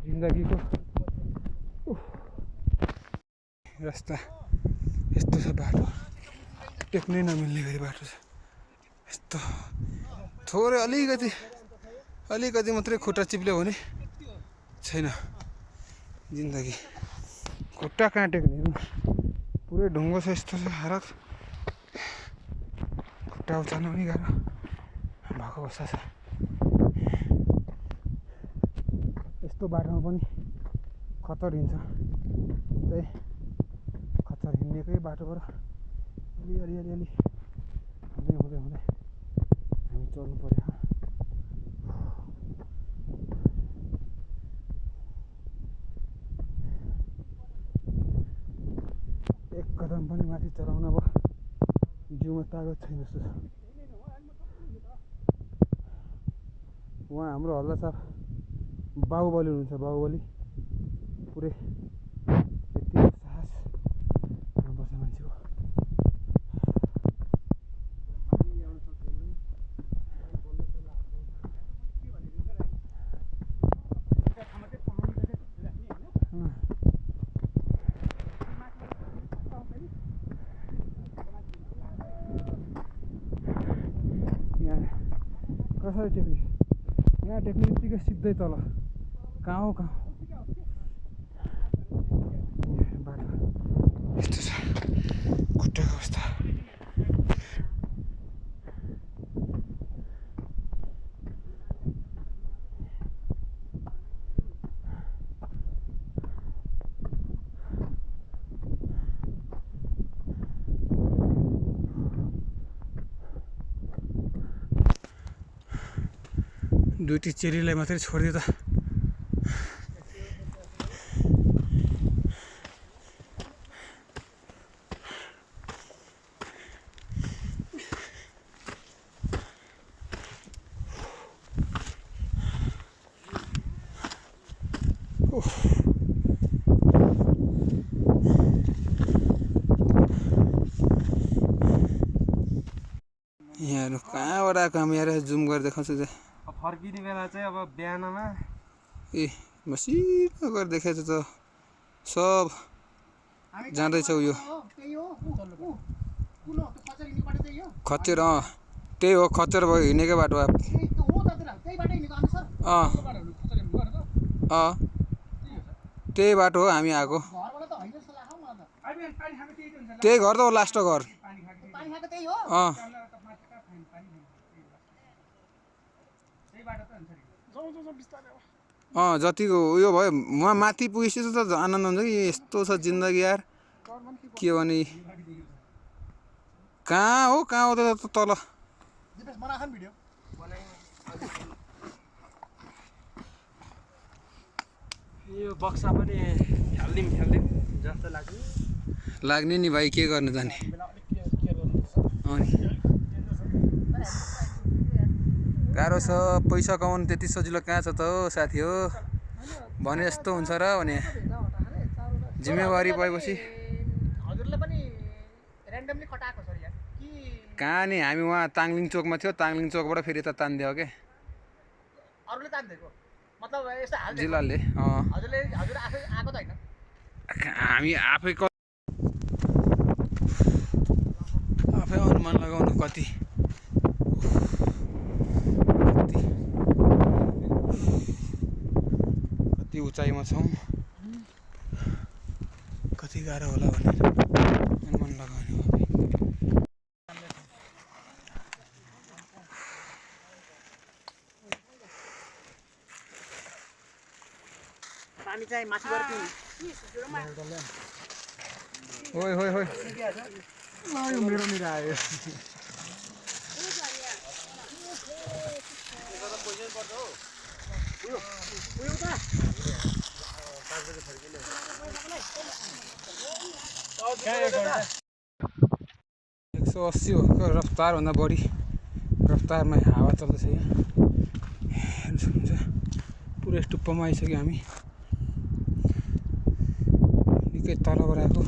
जिन्दगीको रास्ता यस्तो छ, बाटो टेक्नै नमिल्ने गरी बाटो छ यस्तो। थोरै अलिकति मात्रै खुट्टा चिप्ल्यो भने छैन जिन्दगी खुट्टा कहाँ टेक्ने पुरै ढुङ्गो छ यस्तो छ हालत खुट्टा उचाल्न पनि गाह्रो भएको अवस्था छ यस्तो बाटोमा पनि खतर हिँड्छ त्यही खतर हिँड्नेकै बाटोबाट अलि हुँदै हामी चल्नु पर्यो एक कदम पनि माथि चलाउन अब जिउमा तागत छैन जस्तो छ उहाँ हाम्रो हल्लासाफ बाहुबली हुनुहुन्छ बाहुबली पुरै यति साहस हुनुपर्छ मान्छेको कसरी टेक्ने यहाँ टेक्ने बित्तिकै सिधै तल कहाँ हो बाटो यस्तो छ खुट्टाको अवस्था दुईटी चेलीलाई मात्रै छोडिदियो त यहाँहरू कहाँबाट आएको हामी यहाँ जुम गरेर देखाउँछु त फर्किने बेला चाहिँ अब बिहानमा ए मसिनो गरेर देखाएको त सब जाँदैछ उयो खच्चर त्यही हो खच्चर भयो हिँडेकै बाटो त्यही बाटो हो हामी आएको त्यही घर त हो लास्ट घर जतिको उयो भयो म माथि पुगेपछि त आनन्द हुन्छ कि यस्तो छ जिन्दगी यार के भने कहाँ हो त तल यो बक्सा पनि फ्याल्दिम जस्तो लाग्ने नि भाइ के गर्न जाने अनि गाह्रो छ पैसा कमाउनु त्यति सजिलो कहाँ छ त हो साथी हो भने जस्तो हुन्छ र भने जिम्मेवारी पाएपछि कहाँ नि हामी उहाँ ताङलिङ चोकमा थियो ताङलिङ चोकबाट फेरि यता तानिदियो के जिल्लाले हामी आफै अनुमान लगाउनु कति उचाइमा छौँ कति गाह्रो होला भनेर अनुमान लगाउने हो पानी चाहिँ माथिबाट पिउँ ओइ यो मेरो आयो एक 180 हो रफ्तारभन्दा बढी रफ्तारमा हावा चल्दैछ यहाँ हेर्नु सक्नुहुन्छ पुरै टुप्पोमा आइसक्यो हामी निकै तलबाट आएको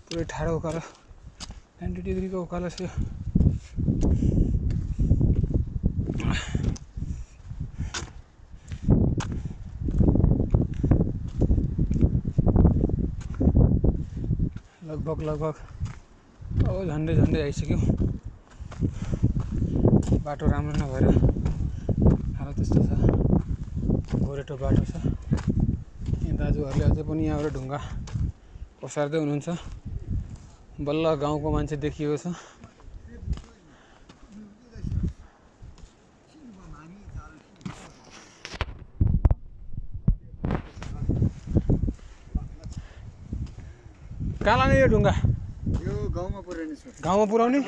पुरै ठाडो उकालो 90 डिग्रीको उकालो छ लगभग अब झन्डै आइसक्यो बाटो राम्रो नभएर हालत त्यस्तो छ गोरेटो बाटो छ। यहाँ दाजुहरूले अझै पनि यहाँबाट ढुङ्गा ओसार्दै हुनुहुन्छ। बल्ल गाउँको मान्छे देखिएको छ। कहाँ लाने यो ढुङ्गा? यो गाउँमा पुर्याउने छ। गाउँमा पुर्याउने?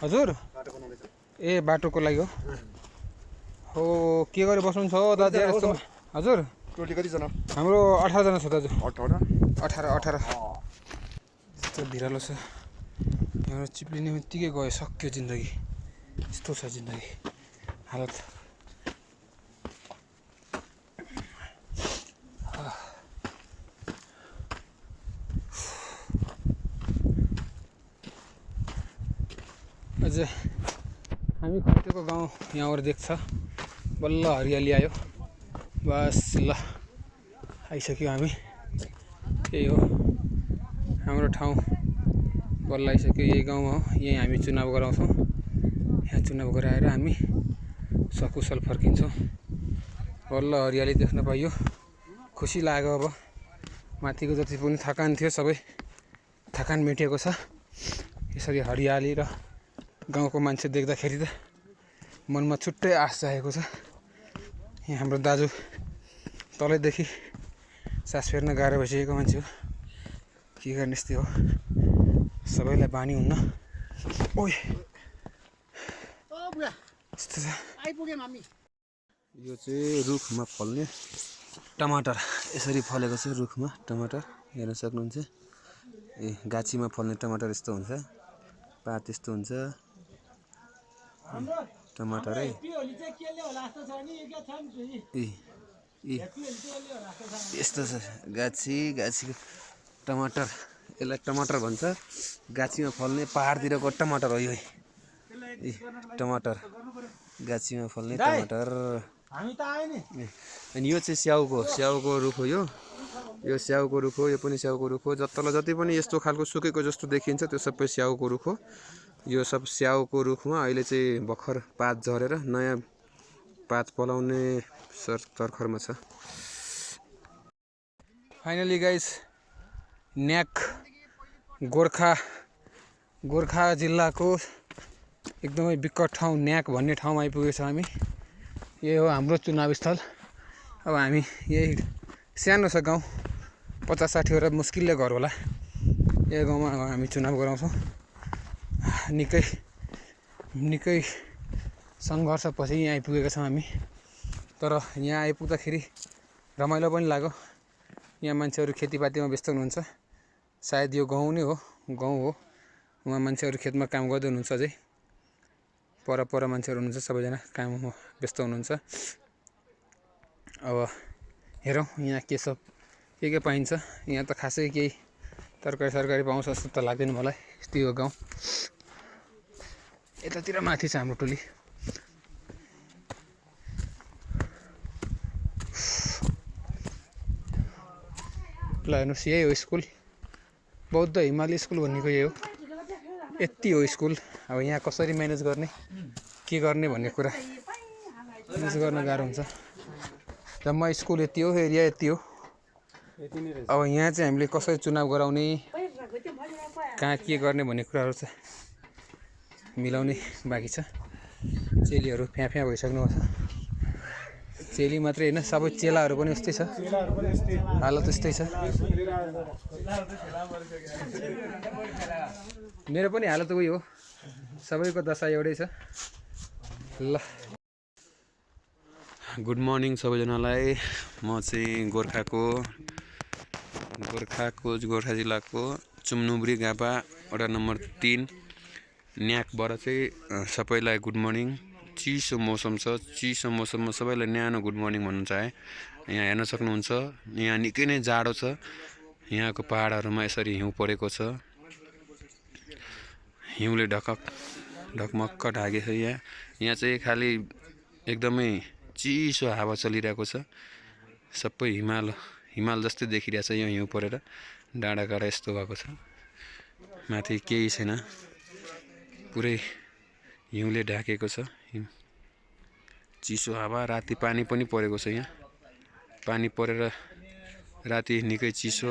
हजुर बाटो बनाउँदैछ। ए बाटोको लागि हो के गरेर बस्नुहुन्छ हो दाजु यस्तोमा? हजुर टोली कतिजना? हाम्रो 18 जना छ दाजु। 18 यस्तो भिरालो छ। यहाँ चिप्लिने बित्तिकै गयो, सक्यो जिन्दगी। यस्तो छ जिन्दगी हालत। अझै हामी खटेको गाउँ यहाँबाट देख्छ। बल्ल हरियाली आयो। बस ल आइसक्यो हामी। यही हो हाम्रो ठाउँ। बल्ल आइसक्यो, यही गाउँमा हो। यहीँ हामी चुनाव गराउँछौँ। यहाँ चुनाव गराएर हामी सकुशल फर्किन्छौँ। बल्ल हरियाली देख्न पाइयो, खुसी लाग्यो। अब माथिको जति पनि थकान थियो सबै थकान मेटिएको छ। यसरी हरियाली र गाउँको मान्छे देख्दाखेरि त मनमा छुट्टै आश जागेको छ। यहाँ हाम्रो दाजु तलैदेखि सास फेर्न गाह्रो भइसकेको मान्छे हो। के गर्ने यस्तै हो, सबैलाई बानी हुन्न। ओइ यस्तो छ। यो चाहिँ रुखमा फल्ने टमाटर। यसरी फलेको छ रुखमा टमाटर, हेर्न सक्नुहुन्छ। ए गाछीमा फल्ने टमाटर यस्तो हुन्छ, पात यस्तो हुन्छ टमाटर है। यस्तो छ गाछीको टमाटर। यसलाई टमाटर भन्छ। गाछीमा फल्ने पहाडतिरको टमाटर हो यो। टमाटर गाछीमा फल्ने टमाटर। अनि यो चाहिँ स्याउको रुख हो। यो स्याउको रुख हो। यो पनि स्याउको रुख हो। जति पनि यस्तो खालको सुकेको जस्तो देखिन्छ त्यो सबै स्याउको रुख हो। यो सब स्याउको रुखमा अहिले चाहिँ भर्खर पात झरेर नयाँ पात पलाउने तर्खरमा छ। फाइनली गाइस न्याक गोर्खा जिल्लाको एकदमै विकट ठाउँ न्याक भन्ने ठाउँमा आइपुगेको छ हामी। यही हो हाम्रो चुनाव स्थल। अब हामी यही सानो छ गाउँ, 50-60वटा मुस्किलले घर होला। यही गाउँमा हामी चुनाव गराउँछौँ। निकै सङ्घर्षपछि यहाँ आइपुगेका छौँ हामी। तर यहाँ आइपुग्दाखेरि रमाइलो पनि लाग्यो। यहाँ मान्छेहरू खेतीपातीमा व्यस्त हुनुहुन्छ। सायद यो गाउँ नै हो, उहाँ मान्छेहरू खेतमा काम गर्दै हुनुहुन्छ। अझै पर मान्छेहरू हुनुहुन्छ, सबैजना काममा व्यस्त हुनुहुन्छ। अब हेरौँ यहाँ के पाइन्छ। यहाँ त खासै केही तरकारी पाउँछ जस्तो त लाग्दैन मलाई। यस्तै हो गाउँ। यतातिर माथि छ हाम्रो टोली। ल हेर्नुहोस् यही हो स्कुल, बौद्ध हिमाली स्कुल भनेको यही हो। यति हो स्कुल। अब यहाँ कसरी म्यानेज गर्ने, के गर्ने भन्ने कुरा म्यानेज गर्न गाह्रो हुन्छ। जम्मा स्कुल यति हो, एरिया यति हो। अब यहाँ चाहिँ हामीले कसरी चुनाव गराउने, कहाँ के गर्ने भन्ने कुराहरू चाहिँ मिलाउने बाँकी छ। चेलीहरू फ्याँ भइसक्नु भएको छ। चेली मात्रै होइन, सबै चेलाहरू पनि यस्तै छ। हालत यस्तै छ। मेरो पनि हालत उही हो। सबैको दशा एउटै छ। ल गुड मर्निङ सबैजनालाई। म चाहिँ गोर्खा जिल्लाको चुम्नुब्री गापा वडा नम्बर 3 न्याकबाट चाहिँ सबैलाई गुड मर्निङ। चिसो मौसम छ। चिसो मौसममा सबैलाई न्यानो गुड मर्निङ भन्नु चाहे। यहाँ हेर्न सक्नुहुन्छ, यहाँ निकै नै जाडो छ। यहाँको पहाडहरूमा यसरी हिउँ परेको छ। हिउँले ढकमक्क ढाकेको छ। यहाँ चाहिँ खालि एकदमै चिसो हावा चलिरहेको छ। सबै हिमाल जस्तै देखिरहेको छ। यो हिउँ परेर डाँडाकाँडा यस्तो भएको छ। माथि केही छैन, पुरै हिउँले ढाकेको छ। चिसो हावा राति पानी पनि परेको छ यहाँ पानी परेर राति निकै चिसो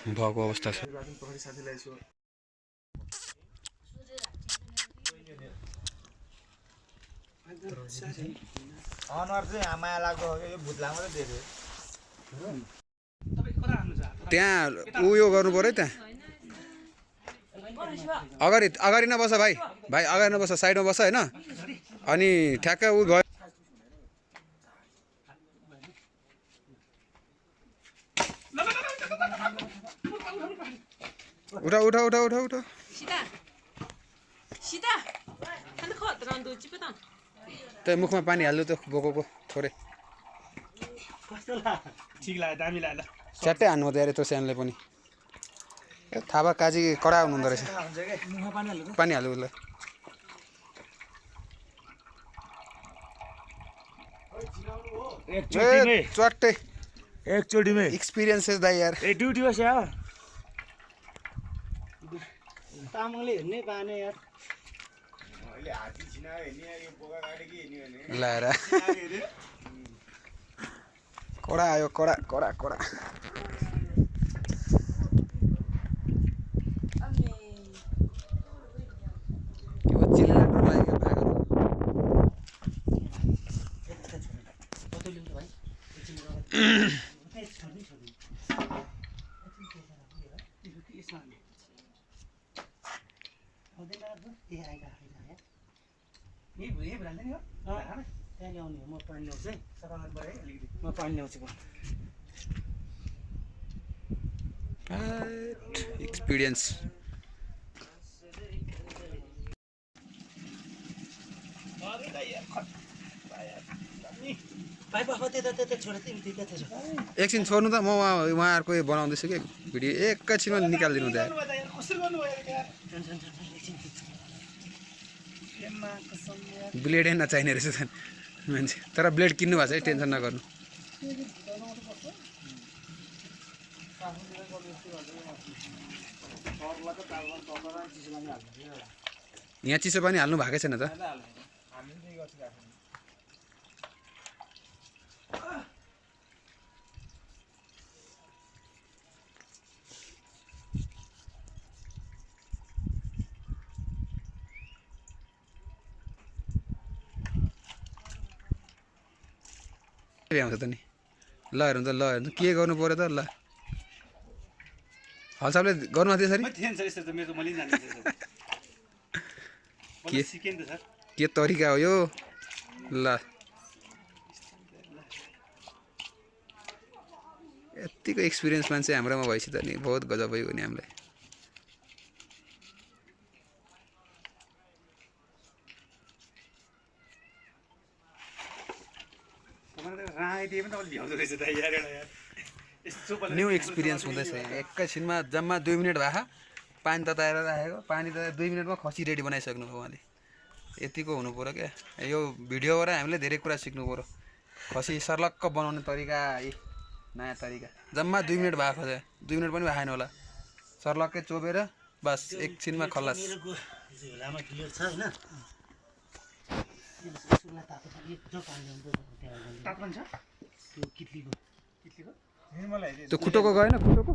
भएको अवस्था छ अनुहार चाहिँ माया लाग्दो हो यो भूत लाग्दो देख्यो त्यहाँ उयो गर्नु पर्यो त्यहाँ अगाडि नबस भाइ अगाडि नबस साइडमा बस होइन अनि ठ्याक्क उ भयो उठा त्यही मुखमा पानी हाल्नु त बोकोको थोरै ठिक लाग्यो दामी लाग्यो च्याट्टै हान्नु त यार यत्रो सानोले पनि थापा काजी कडा हुनुहुँदो रहेछ पानी हाल्नु उसलाई चट्टै एकचोटिमै एक्सपिरियन्सेस दाइ यार ए ड्युटी बस यार तामाङले हेर्नै पाएन यार लाएर कडा आयो कडा चिल्ला डर लाग्यो भागो म पानी ल्याउँछु एक्सपिरियन्स एकछिन छोड्नु त म उहाँहरूको बनाउँदैछु कि भिडियो एकैछिनमा निकालिदिनु त ब्लेडै नचाहिने रहेछ मान्छे तर ब्लेड किन्नु भएको छ है टेन्सन नगर्नु यहाँ चिसो पानी हाल्नु भएकै छैन त आउँछ त नि ल हेर्नु त के गर्नु पर्यो त ल हलसाबले गर्नु भएको थियो के तरिका हो यो ल यतिको एक्सपिरियन्स मान्छे हाम्रोमा भएपछि त नि बहुत गजब भयो नि हामीलाई न्यू एक्सपिरियन्स हुँदैछ एकैछिनमा जम्मा 2 मिनट भए पानी तताएर राखेको पानी त 2 मिनटमा खसी रेडी बनाइसक्नु भयो उहाँले यतिको हुनु पर्यो क्या यो भिडियोबाट हामीले धेरै कुरा सिक्नु पर्यो खसी सर्लक्क बनाउने तरिका नयाँ तरिका जम्मा 2 मिनट भएको छ 2 मिनट पनि भएन होला सर्लक्कै चोबेर बस एकछिनमा खल्लास त्यो खुट्टोको गएन खुट्टोको